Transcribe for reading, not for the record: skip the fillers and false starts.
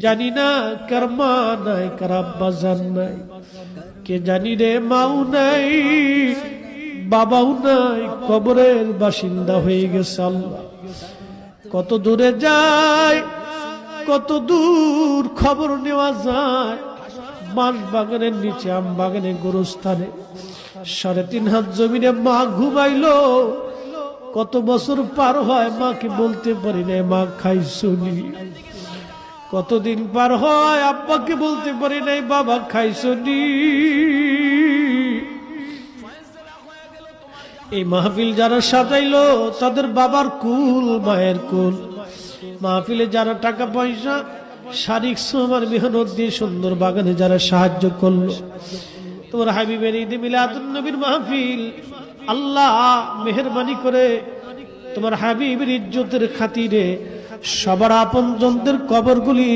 জানি না কার মা নাই, কার আব্বা জান নাই, কে জানি রে মাও নাই, বাবাও নাই, কবরের বাসিন্দা হয়ে গেছে। আল্লাহ কত দূরে যায়, কত দূর খবর নেওয়া যায়। বাঁশ বাগানের নিচে, আম বাগানে, গোরস্থানে 3.5 হাত জমিনে মা ঘুমাইলো। কত বছর পার হয়, মাকে বলতে পারি না মা খাইছনি। কতদিন পার হয়, আব্বাকে বলতে পারি নাই বাবা খাইছনি। এই মাহফিল যারা সাজাইলো তাদের বাবার কুল, মায়ের কুল। মাহফিলে যারা টাকা পয়সা, শারীরিক শ্রম আর মেহনত দিয়ে সুন্দর বাগানে যারা সাহায্য করলো, তোমার হাবিবের ঈদে মিলাদুন নবীর মাহফিল, আল্লাহ মেহেরবানি করে তোমার হাবিবের ইজ্জতের খাতিরে সবার আপনজনদের কবরগুলি